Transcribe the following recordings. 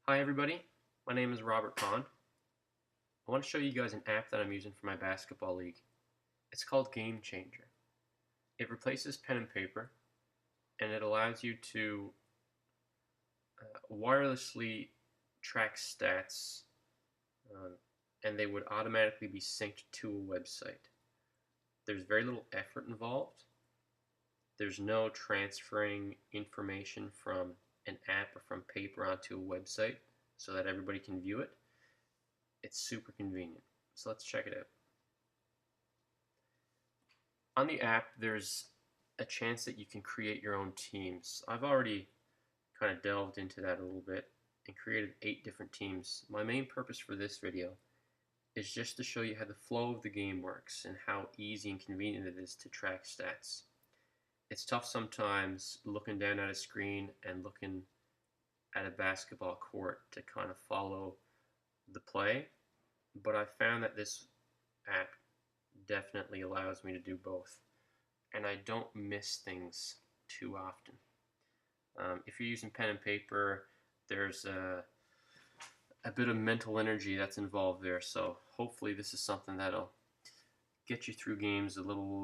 Hi everybody, my name is Robert Pond. I want to show you guys an app that I'm using for my basketball league. It's called Game Changer. It replaces pen and paper and it allows you to wirelessly track stats um, and they would automatically be synced to a website. There's very little effort involved. There's no transferring information from an app or from paper onto a website so that everybody can view it. It's super convenient. So let's check it out. On the app, there's a chance that you can create your own teams. I've already kind of delved into that a little bit and created 8 different teams. My main purpose for this video is just to show you how the flow of the game works and how easy and convenient it is to track stats. It's tough sometimes looking down at a screen and looking at a basketball court to kind of follow the play, but I found that this app definitely allows me to do both, and I don't miss things too often. If you're using pen and paper, there's a bit of mental energy that's involved there, so hopefully this is something that'll get you through games a little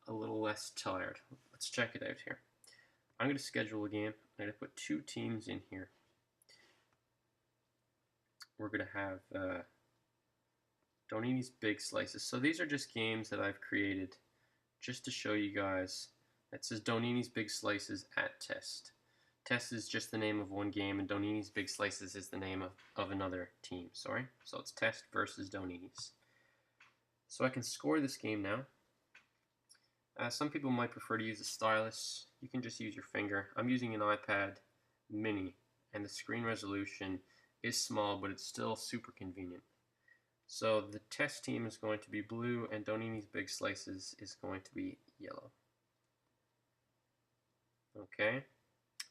less tired. Let's check it out here. I'm going to schedule a game. I'm going to put 2 teams in here. We're going to have Donini's Big Slices. So these are just games that I've created just to show you guys. It says Donini's Big Slices at Test. Test is just the name of one game, and Donini's Big Slices is the name of another team. Sorry. So it's Test versus Donini's. So I can score this game now. Some people might prefer to use a stylus. You can just use your finger. I'm using an iPad mini, and the screen resolution is small, but it's still super convenient. So the test team is going to be blue, and Donini's Big Slices is going to be yellow. Okay.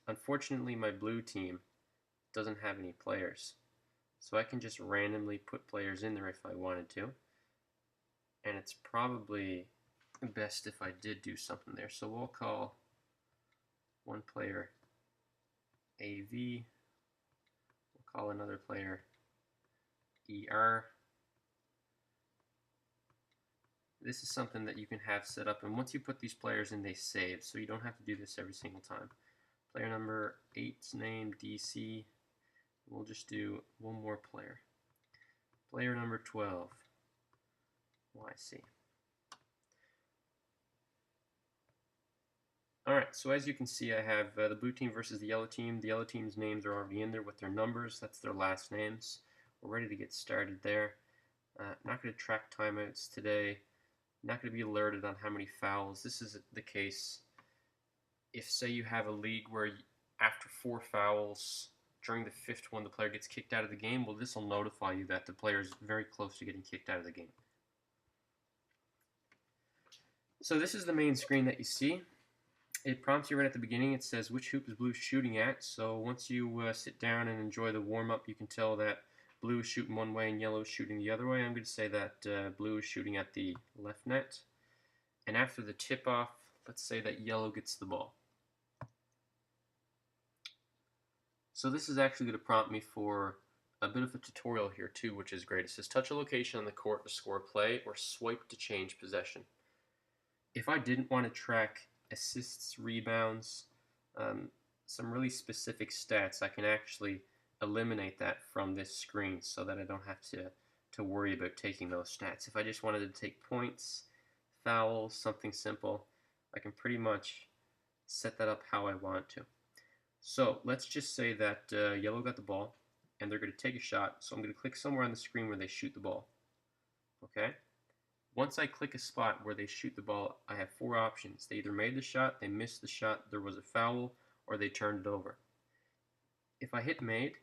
Unfortunately, my blue team doesn't have any players, so I can just randomly put players in there if I wanted to, and it's probably best if I did do something there. So we'll call one player AV, we'll call another player ER. This is something that you can have set up, and once you put these players in, they save, so you don't have to do this every single time. Player number 8's name, DC. We'll just do one more player. Player number 12, YC. Alright, so as you can see, I have the blue team versus the yellow team. The yellow team's names are already in there with their numbers. That's their last names. We're ready to get started there. Not going to track timeouts today. Not going to be alerted on how many fouls. This is the case if, say, you have a league where after 4 fouls, during the 5th one, the player gets kicked out of the game. Well, this will notify you that the player is very close to getting kicked out of the game. So this is the main screen that you see. It prompts you right at the beginning. It says which hoop is blue shooting at. So once you sit down and enjoy the warm-up, you can tell that blue is shooting one way and yellow is shooting the other way. I'm going to say that blue is shooting at the left net. And after the tip-off, let's say that yellow gets the ball. So this is actually going to prompt me for a bit of a tutorial here too, which is great. It says touch a location on the court to score a play or swipe to change possession. If I didn't want to track assists, rebounds, some really specific stats, I can actually eliminate that from this screen so that I don't have to worry about taking those stats. If I just wanted to take points, fouls, something simple, I can pretty much set that up how I want to. So let's just say that yellow got the ball and they're going to take a shot. So I'm going to click somewhere on the screen where they shoot the ball. Okay? Once I click a spot where they shoot the ball, I have 4 options. They either made the shot, they missed the shot, there was a foul, or they turned it over. If I hit made,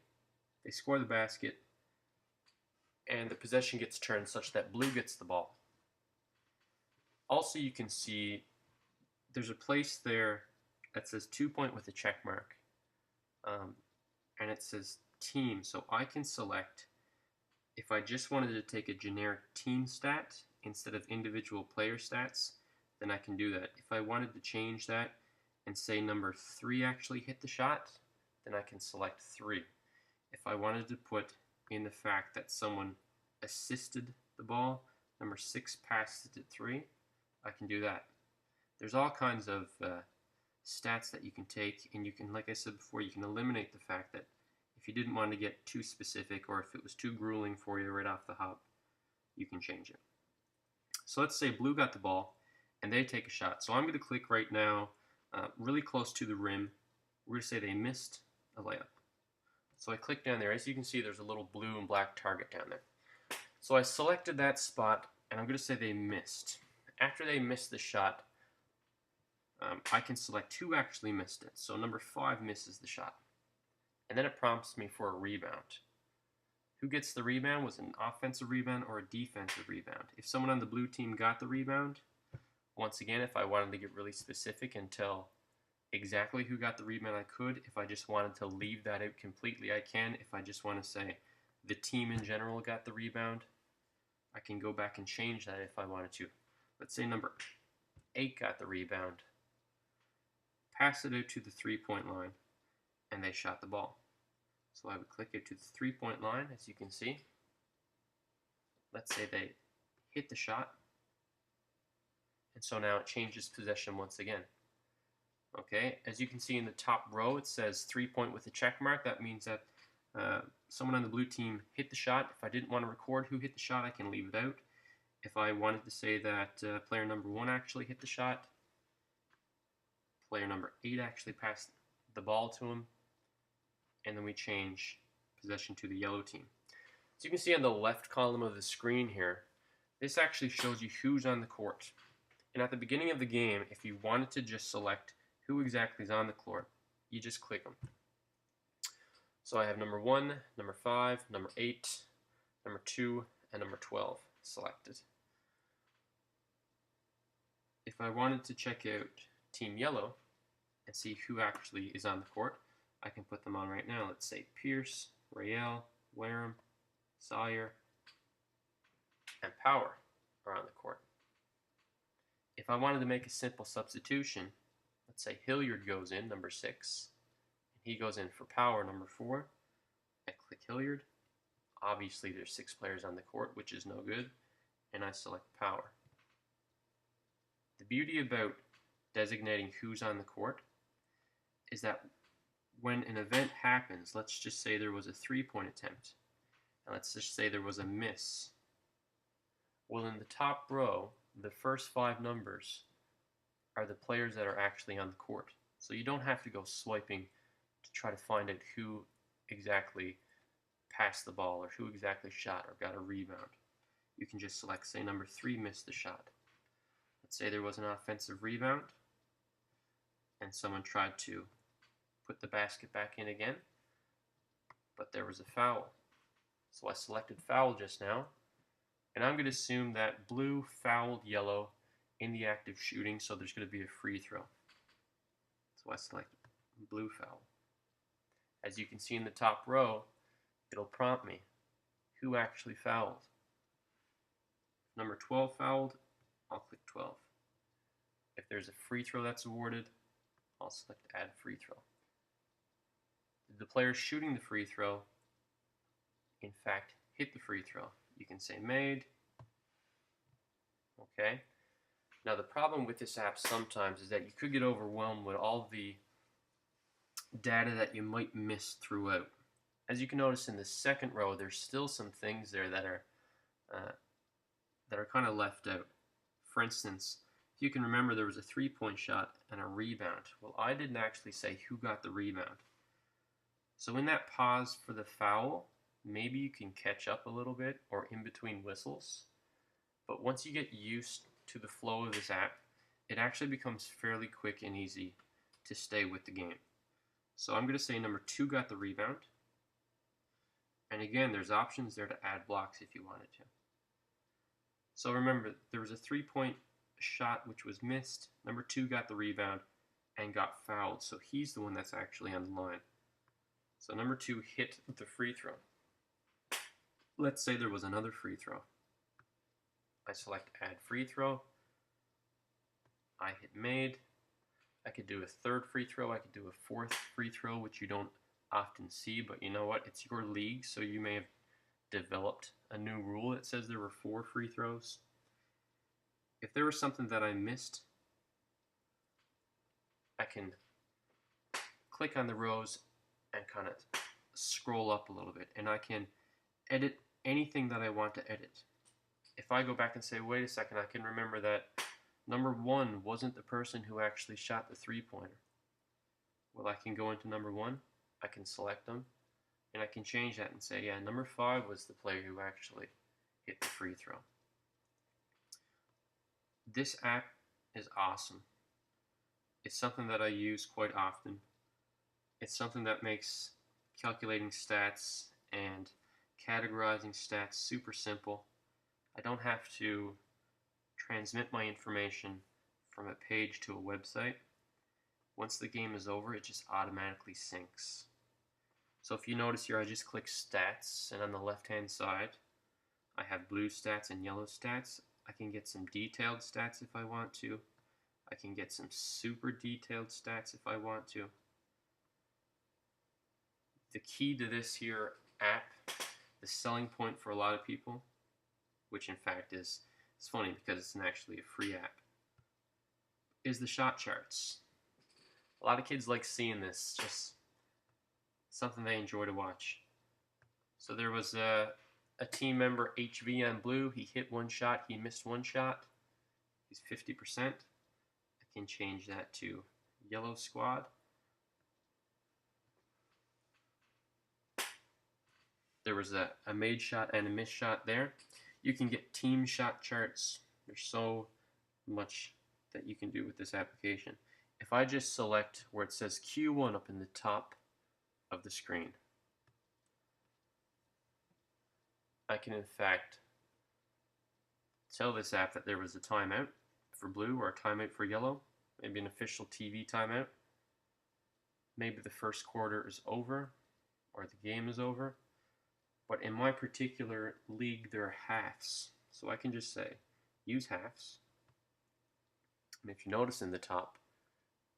they score the basket, and the possession gets turned such that blue gets the ball. Also, you can see there's a place there that says 2-point with a check mark, and it says team. So I can select if I just wanted to take a generic team stat instead of individual player stats, then I can do that. If I wanted to change that and say number 3 actually hit the shot, then I can select 3. if I wanted to put in the fact that someone assisted the ball, number 6 passed it to 3, I can do that. There's all kinds of stats that you can take, and you can, like I said before, you can eliminate the fact that if you didn't want to get too specific, or if it was too grueling for you right off the hop, you can change it. So let's say blue got the ball, and they take a shot. So I'm going to click right now really close to the rim. We're going to say they missed a layup. So I click down there. As you can see, there's a little blue and black target down there. So I selected that spot, and I'm going to say they missed. After they missed the shot, I can select who actually missed it. So number 5 misses the shot. And then it prompts me for a rebound. Who gets the rebound? Was it an offensive rebound or a defensive rebound? If someone on the blue team got the rebound, once again, if I wanted to get really specific and tell exactly who got the rebound, I could. If I just wanted to leave that out completely, I can. If I just want to say the team in general got the rebound, I can go back and change that if I wanted to. Let's say number 8 got the rebound, pass it out to the 3-point line, and they shot the ball. So I would click it to the 3-point line, as you can see. Let's say they hit the shot, and so now it changes possession once again. Okay, as you can see in the top row, it says 3-point with a check mark. That means that someone on the blue team hit the shot. If I didn't want to record who hit the shot, I can leave it out. If I wanted to say that player number 1 actually hit the shot, player number 8 actually passed the ball to him, and then we change possession to the yellow team. As you can see on the left column of the screen here, this actually shows you who's on the court. And at the beginning of the game, if you wanted to just select who exactly is on the court, you just click them. So I have number 1, number 5, number 8, number 2, and number 12 selected. If I wanted to check out Team Yellow and see who actually is on the court, I can put them on right now. Let's say Pierce, Rael, Wareham, Sawyer, and Power are on the court. If I wanted to make a simple substitution, let's say Hilliard goes in, number 6, and he goes in for Power, number 4. I click Hilliard. Obviously, there's 6 players on the court, which is no good, and I select Power. The beauty about designating who's on the court is that when an event happens, let's just say there was a 3-point attempt, and let's just say there was a miss. Well, in the top row, the first 5 numbers are the players that are actually on the court. So you don't have to go swiping to try to find out who exactly passed the ball or who exactly shot or got a rebound. You can just select, say, number 3 missed the shot. Let's say there was an offensive rebound and someone tried to put the basket back in again, but there was a foul. So I selected foul just now, and I'm going to assume that blue fouled yellow in the act of shooting, so there's going to be a free throw. So I select blue foul. As you can see in the top row, it'll prompt me who actually fouled. If number 12 fouled, I'll click 12. If there's a free throw that's awarded, I'll select add free throw. Did the player shooting the free throw in fact hit the free throw? You can say made. Okay. Now the problem with this app sometimes is that you could get overwhelmed with all the data that you might miss throughout. As you can notice in the second row, there's still some things there that are kind of left out. For instance, if you can remember, there was a 3-point shot and a rebound. Well, I didn't actually say who got the rebound. So in that pause for the foul, maybe you can catch up a little bit or in between whistles. But once you get used to the flow of this app, it actually becomes fairly quick and easy to stay with the game. So I'm going to say number 2 got the rebound. And again, there's options there to add blocks if you wanted to. So remember, there was a 3-point shot which was missed. Number 2 got the rebound and got fouled. So he's the one that's actually on the line. So number 2 hit the free throw. Let's say there was another free throw. I select add free throw. I hit made. I could do a 3rd free throw. I could do a 4th free throw, which you don't often see, but you know what? It's your league, so you may have developed a new rule that says there were 4 free throws. If there was something that I missed, I can click on the rows and kind of scroll up a little bit, and I can edit anything that I want to edit. If I go back and say, wait a second, I can remember that number 1 wasn't the person who actually shot the three-pointer. Well, I can go into number 1, I can select them, and I can change that and say, yeah, number 5 was the player who actually hit the free throw. This app is awesome. It's something that I use quite often. It's something that makes calculating stats and categorizing stats super simple. I don't have to transmit my information from a page to a website. Once the game is over, it just automatically syncs. So if you notice here, I just click stats, and on the left-hand side, I have blue stats and yellow stats. I can get some detailed stats if I want to. I can get some super detailed stats if I want to. The key to this here app, the selling point for a lot of people, which in fact is, it's funny because it's actually a free app, is the shot charts. A lot of kids like seeing this, just something they enjoy to watch. So there was a team member, HV on blue. He hit one shot, he missed one shot. He's 50%. I can change that to yellow squad. There was a made shot and a missed shot there. You can get team shot charts. There's so much that you can do with this application. If I just select where it says Q1 up in the top of the screen, I can in fact tell this app that there was a timeout for blue or a timeout for yellow, maybe an official TV timeout. Maybe the first quarter is over or the game is over. But in my particular league, there are halves. So I can just say, use halves. And if you notice in the top,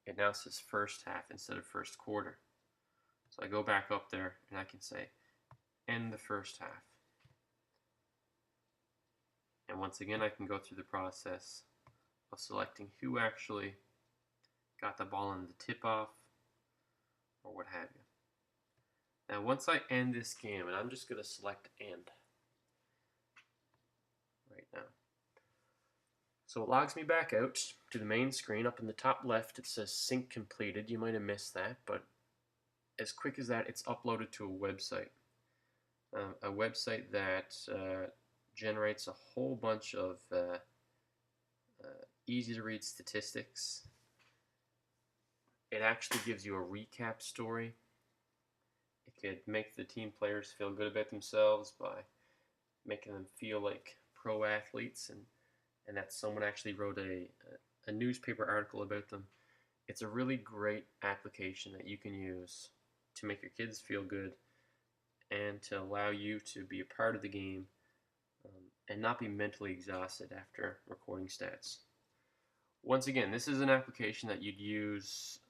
it now says first half instead of first quarter. So I go back up there and I can say, end the first half. And once again, I can go through the process of selecting who actually got the ball in the tip-off or what have you. Now, once I end this game, and I'm just going to select end right now. So it logs me back out to the main screen. Up in the top left, it says sync completed. You might have missed that, but as quick as that, it's uploaded to a website. A website that generates a whole bunch of easy-to-read statistics. It actually gives you a recap story. It could make the team players feel good about themselves by making them feel like pro athletes and that someone actually wrote a newspaper article about them. It's a really great application that you can use to make your kids feel good and to allow you to be a part of the game and not be mentally exhausted after recording stats. Once again, this is an application that you'd use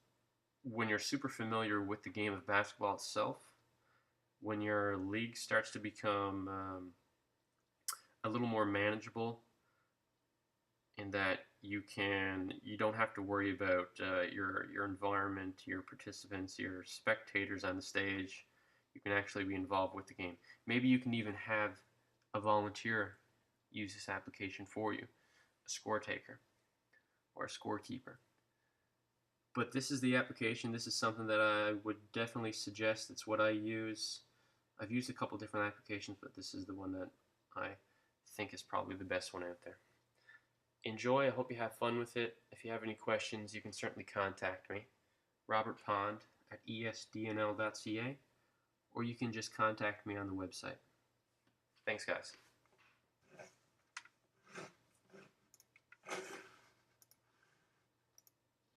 when you're super familiar with the game of basketball itself, when your league starts to become a little more manageable, in that you don't have to worry about your environment, your participants, your spectators on the stage. You can actually be involved with the game. Maybe you can even have a volunteer use this application for you, a score taker or a scorekeeper. But this is the application. This is something that I would definitely suggest. It's what I use. I've used a couple different applications, but this is the one that I think is probably the best one out there. Enjoy. I hope you have fun with it. If you have any questions, you can certainly contact me, Robert Pond at esdnl.ca, or you can just contact me on the website. Thanks, guys.